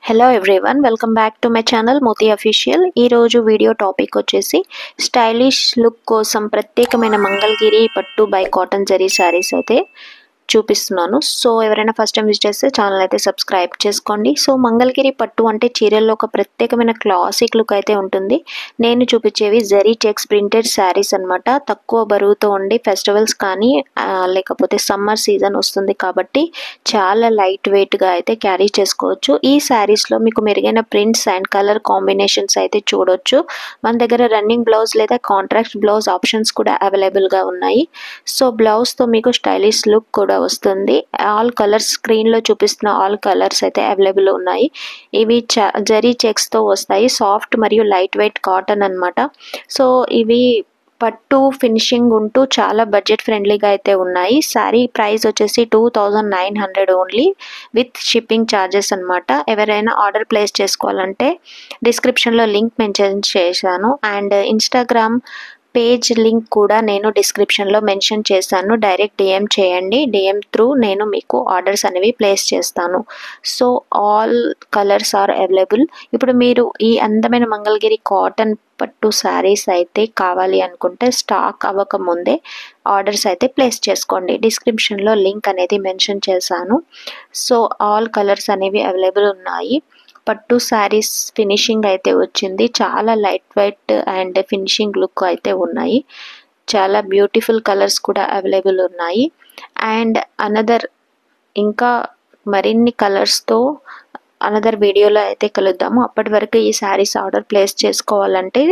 Hello everyone, welcome back to my channel Moti official. ఈరోజు video topic వచ్చేసి stylish look కోసం ప్రత్యేకమైన మంగళగిరి పట్టు బై కాటన్ జరీ శారీస్ అయితే చూపిస్తున్నాను. సో ఎవరైనా ఫస్ట్ టైం విజిట్ చేస్తే ఛానల్ అయితే సబ్స్క్రైబ్ చేసుకోండి. సో మంగళగిరి పట్టు అంటే చీరల్లో ఒక ప్రత్యేకమైన క్లాసిక్ లుక్ అయితే ఉంటుంది. నేను చూపించేవి జరీ చెక్స్ ప్రింటెడ్ శారీస్ అనమాట. తక్కువ బరువుతో ఉండి ఫెస్టివల్స్ కానీ లేకపోతే సమ్మర్ సీజన్ వస్తుంది కాబట్టి చాలా లైట్ వెయిట్గా అయితే క్యారీ చేసుకోవచ్చు. ఈ శారీస్లో మీకు మెరుగైన ప్రింట్స్ అండ్ కలర్ కాంబినేషన్స్ అయితే చూడొచ్చు. మన దగ్గర రన్నింగ్ బ్లౌజ్ లేదా కాంట్రాక్ట్ బ్లౌజ్ ఆప్షన్స్ కూడా అవైలబుల్గా ఉన్నాయి. సో బ్లౌజ్తో మీకు స్టైలిష్ లుక్ కూడా వస్తుంది. ఆల్ కలర్స్ స్క్రీన్లో చూపిస్తున్న ఆల్ కలర్స్ అయితే అవైలబుల్ ఉన్నాయి. ఇవి జరీ చెక్స్తో వస్తాయి. సాఫ్ట్ మరియు లైట్ వెయిట్ కాటన్ అనమాట. సో ఇవి పట్టు ఫినిషింగ్ ఉంటూ చాలా బడ్జెట్ ఫ్రెండ్లీగా అయితే ఉన్నాయి. శారీ ప్రైస్ వచ్చేసి 2900 ఓన్లీ విత్ షిప్పింగ్ ఛార్జెస్ అనమాట. ఎవరైనా ఆర్డర్ ప్లేస్ చేసుకోవాలంటే డిస్క్రిప్షన్లో లింక్ మెన్షన్ చేశాను అండ్ ఇన్స్టాగ్రామ్ పేజ్ లింక్ కూడా నేను డిస్క్రిప్షన్లో మెన్షన్ చేశాను. డైరెక్ట్ డిఎం చేయండి. డిఎం త్రూ నేను మీకు ఆర్డర్స్ అనేవి ప్లేస్ చేస్తాను. So all colours are available. ఇప్పుడు మీరు ఈ అందమైన మంగళగిరి కాటన్ పట్టు శారీస్ అయితే కావాలి అనుకుంటే స్టాక్ అవ్వకముందే ఆర్డర్స్ అయితే ప్లేస్ చేసుకోండి. డిస్క్రిప్షన్లో లింక్ అనేది మెన్షన్ చేశాను. సో ఆల్ కలర్స్ అనేవి అవైలబుల్ ఉన్నాయి. పట్టు శారీస్ ఫినిషింగ్ అయితే వచ్చింది. చాలా light weight and finishing look అయితే ఉన్నాయి. చాలా బ్యూటిఫుల్ కలర్స్ కూడా అవైలబుల్ ఉన్నాయి. అండ్ ఇంకా మరిన్ని కలర్స్తో అనదర్ వీడియోలో అయితే కలుద్దాము. అప్పటి వరకు ఈ శారీస్ ఆర్డర్ ప్లేస్ చేసుకోవాలంటే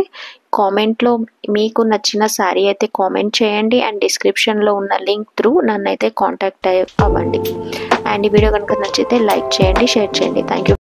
కామెంట్లో మీకు నచ్చిన శారీ అయితే కామెంట్ చేయండి అండ్ డిస్క్రిప్షన్లో ఉన్న లింక్ త్రూ నన్ను అయితే కాంటాక్ట్ అవ్వండి. అండ్ ఈ వీడియో కనుక నచ్చితే లైక్ చేయండి, షేర్ చేయండి. Thank you.